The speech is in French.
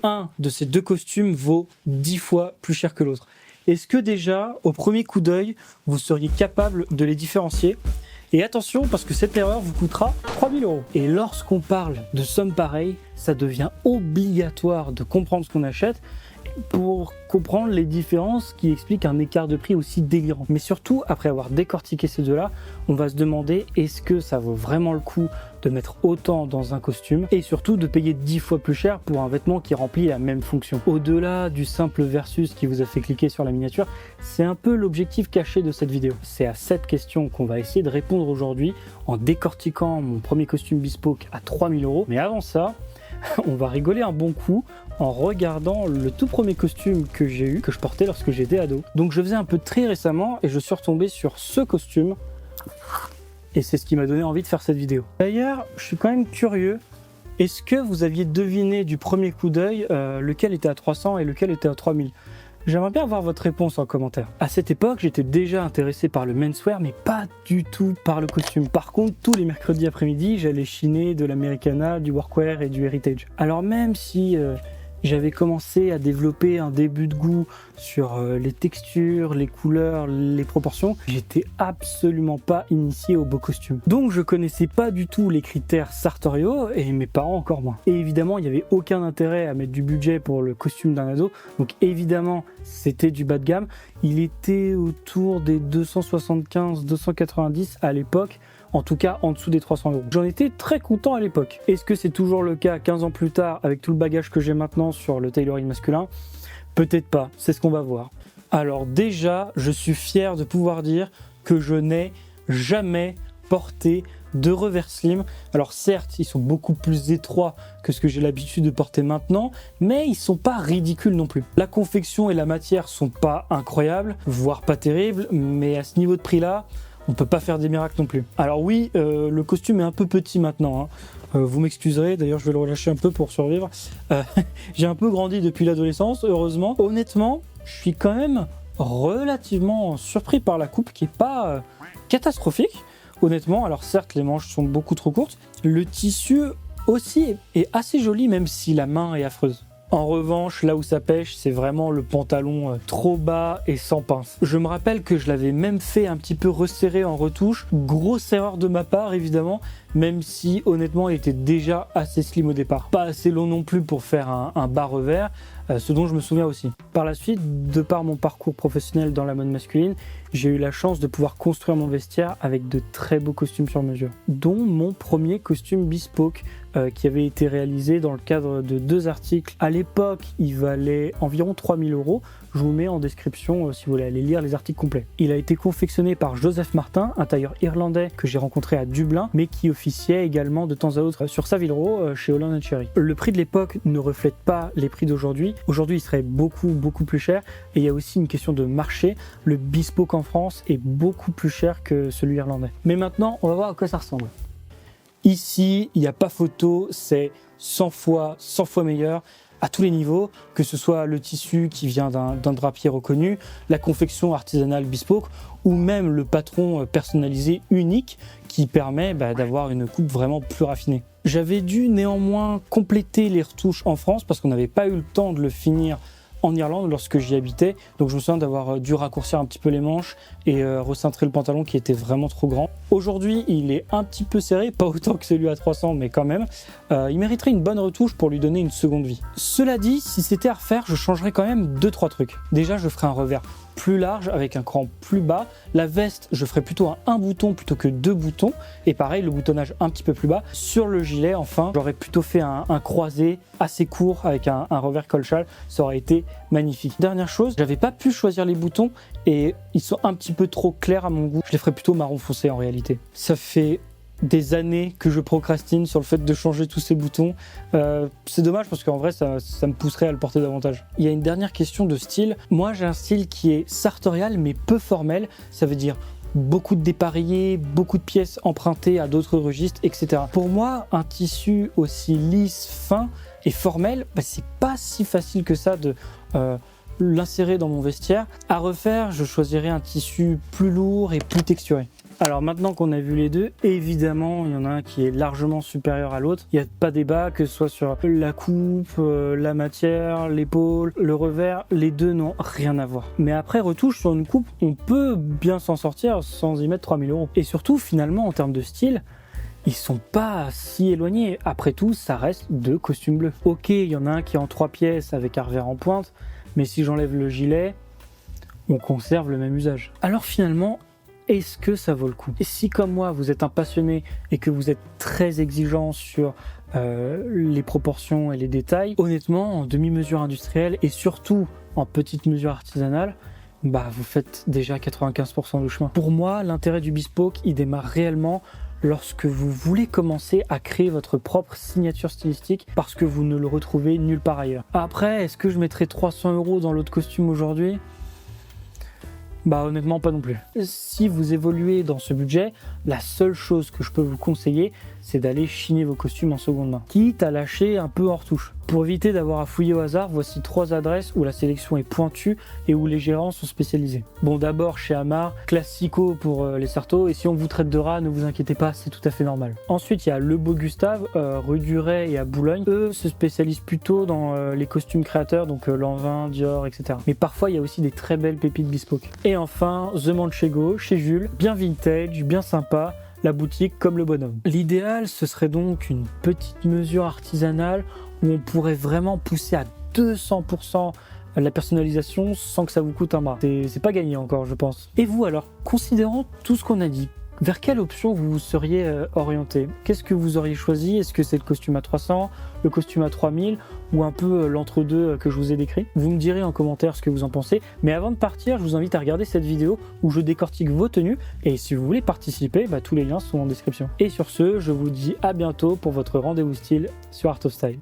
un de ces deux costumes vaut 10 fois plus cher que l'autre. Est-ce que déjà, au premier coup d'œil, vous seriez capable de les différencier ? Et attention, parce que cette erreur vous coûtera 3 000 €. Et lorsqu'on parle de sommes pareilles, ça devient obligatoire de comprendre ce qu'on achète pour comprendre les différences qui expliquent un écart de prix aussi délirant. Mais surtout, après avoir décortiqué ces deux-là, on va se demander est-ce que ça vaut vraiment le coup de mettre autant dans un costume et surtout de payer 10 fois plus cher pour un vêtement qui remplit la même fonction. Au-delà du simple versus qui vous a fait cliquer sur la miniature, c'est un peu l'objectif caché de cette vidéo. C'est à cette question qu'on va essayer de répondre aujourd'hui en décortiquant mon premier costume bespoke à 3 000 €. Mais avant ça, on va rigoler un bon coup en regardant le tout premier costume que j'ai eu, que je portais lorsque j'étais ado. Donc je faisais un peu de tri récemment et je suis retombé sur ce costume et c'est ce qui m'a donné envie de faire cette vidéo. D'ailleurs, je suis quand même curieux, est-ce que vous aviez deviné du premier coup d'œil lequel était à 300 et lequel était à 3000 €? J'aimerais bien avoir votre réponse en commentaire. À cette époque, j'étais déjà intéressé par le menswear, mais pas du tout par le costume. Par contre, tous les mercredis après-midi, j'allais chiner de l'Americana, du workwear et du heritage. Alors même si j'avais commencé à développer un début de goût sur les textures, les couleurs, les proportions, j'étais absolument pas initié au beau costume. Donc je connaissais pas du tout les critères sartoriaux et mes parents encore moins. Et évidemment, il n'y avait aucun intérêt à mettre du budget pour le costume d'un ado. Donc évidemment, c'était du bas de gamme. Il était autour des 275-290 à l'époque. En tout cas en dessous des 300 €. J'en étais très content à l'époque. Est-ce que c'est toujours le cas 15 ans plus tard avec tout le bagage que j'ai maintenant sur le tailoring masculin? Peut-être pas, c'est ce qu'on va voir. Alors déjà, je suis fier de pouvoir dire que je n'ai jamais porté de revers slim. Alors certes, ils sont beaucoup plus étroits que ce que j'ai l'habitude de porter maintenant, mais ils sont pas ridicules non plus. La confection et la matière sont pas incroyables, voire pas terribles, mais à ce niveau de prix-là, on peut pas faire des miracles non plus. Alors oui, le costume est un peu petit maintenant, hein. Vous m'excuserez, d'ailleurs je vais le relâcher un peu pour survivre. J'ai un peu grandi depuis l'adolescence, heureusement. Honnêtement, je suis quand même relativement surpris par la coupe qui est pas catastrophique. Honnêtement, alors certes les manches sont beaucoup trop courtes. Le tissu aussi est assez joli même si la main est affreuse. En revanche, là où ça pêche, c'est vraiment le pantalon trop bas et sans pince. Je me rappelle que je l'avais même fait un petit peu resserrer en retouche. Grosse erreur de ma part, évidemment, même si honnêtement, il était déjà assez slim au départ. Pas assez long non plus pour faire un bas revers, ce dont je me souviens aussi. Par la suite, de par mon parcours professionnel dans la mode masculine, j'ai eu la chance de pouvoir construire mon vestiaire avec de très beaux costumes sur mesure, dont mon premier costume bespoke qui avait été réalisé dans le cadre de 2 articles. À l'époque, il valait environ 3 000 €. Je vous mets en description si vous voulez aller lire les articles complets. Il a été confectionné par Joseph Martin, un tailleur irlandais que j'ai rencontré à Dublin, mais qui officiait également de temps à autre sur Savile Row chez Holland & Cherry. Le prix de l'époque ne reflète pas les prix d'aujourd'hui. Aujourd'hui, il serait beaucoup plus cher. Et il y a aussi une question de marché. Le bespoke en France est beaucoup plus cher que celui irlandais. Mais maintenant, on va voir à quoi ça ressemble. Ici, il n'y a pas photo, c'est 100 fois meilleur à tous les niveaux, que ce soit le tissu qui vient d'un drapier reconnu, la confection artisanale bespoke ou même le patron personnalisé unique qui permet d'avoir une coupe vraiment plus raffinée. J'avais dû néanmoins compléter les retouches en France parce qu'on n'avait pas eu le temps de le finir en Irlande lorsque j'y habitais, donc je me souviens d'avoir dû raccourcir un petit peu les manches et recintrer le pantalon qui était vraiment trop grand. Aujourd'hui il est un petit peu serré, pas autant que celui à 300 mais quand même, il mériterait une bonne retouche pour lui donner une seconde vie. Cela dit, si c'était à refaire, je changerais quand même 2-3 trucs. Déjà je ferais un revers plus large avec un cran plus bas, la veste je ferais plutôt un bouton plutôt que 2 boutons et pareil le boutonnage un petit peu plus bas. Sur le gilet enfin j'aurais plutôt fait un croisé assez court avec un revers col-châle, ça aurait été magnifique. Dernière chose, j'avais pas pu choisir les boutons et ils sont un petit peu trop clairs à mon goût, je les ferais plutôt marron foncé en réalité. Ça fait des années que je procrastine sur le fait de changer tous ces boutons. C'est dommage parce qu'en vrai ça me pousserait à le porter davantage. Il y a une dernière question de style. Moi j'ai un style qui est sartorial mais peu formel, ça veut dire beaucoup de dépareillés, beaucoup de pièces empruntées à d'autres registres, etc. Pour moi, un tissu aussi lisse, fin et formel, c'est pas si facile que ça de l'insérer dans mon vestiaire. À refaire, je choisirais un tissu plus lourd et plus texturé. Alors maintenant qu'on a vu les deux, évidemment, il y en a un qui est largement supérieur à l'autre. Il n'y a pas débat, que ce soit sur la coupe, la matière, l'épaule, le revers, les deux n'ont rien à voir. Mais après retouche sur une coupe, on peut bien s'en sortir sans y mettre 3000 €. Et surtout, finalement, en termes de style, ils sont pas si éloignés. Après tout, ça reste deux costumes bleus. Ok, il y en a un qui est en 3 pièces avec un revers en pointe, mais si j'enlève le gilet, on conserve le même usage. Alors finalement, est-ce que ça vaut le coup? Et si comme moi, vous êtes un passionné et que vous êtes très exigeant sur les proportions et les détails, honnêtement, en demi-mesure industrielle et surtout en petite mesure artisanale, vous faites déjà 95% du chemin. Pour moi, l'intérêt du bespoke, il démarre réellement lorsque vous voulez commencer à créer votre propre signature stylistique parce que vous ne le retrouvez nulle part ailleurs. Après, est-ce que je mettrais 300 € dans l'autre costume aujourd'hui ? Honnêtement pas non plus. Si vous évoluez dans ce budget, la seule chose que je peux vous conseiller, c'est d'aller chiner vos costumes en seconde main, quitte à lâcher un peu en retouche. Pour éviter d'avoir à fouiller au hasard, voici 3 adresses où la sélection est pointue et où les gérants sont spécialisés. Bon, d'abord chez Amar, Classico pour les sartos, et si on vous traite de rat, ne vous inquiétez pas, c'est tout à fait normal. Ensuite, il y a Le Beau Gustave, rue du Ray et à Boulogne. Eux se spécialisent plutôt dans les costumes créateurs, donc Lanvin, Dior, etc. Mais parfois, il y a aussi des très belles pépites bespoke. Et enfin, The Manchego, chez Jules, bien vintage, bien sympa, la boutique comme le bonhomme. L'idéal, ce serait donc une petite mesure artisanale où on pourrait vraiment pousser à 200% la personnalisation sans que ça vous coûte un bras. C'est pas gagné encore, je pense. Et vous alors, considérant tout ce qu'on a dit, vers quelle option vous seriez orienté? Qu'est-ce que vous auriez choisi? Est-ce que c'est le costume à 300, le costume à 3000 ou un peu l'entre-deux que je vous ai décrit? Vous me direz en commentaire ce que vous en pensez. Mais avant de partir, je vous invite à regarder cette vidéo où je décortique vos tenues. Et si vous voulez participer, tous les liens sont en description. Et sur ce, je vous dis à bientôt pour votre rendez-vous style sur Art of Style.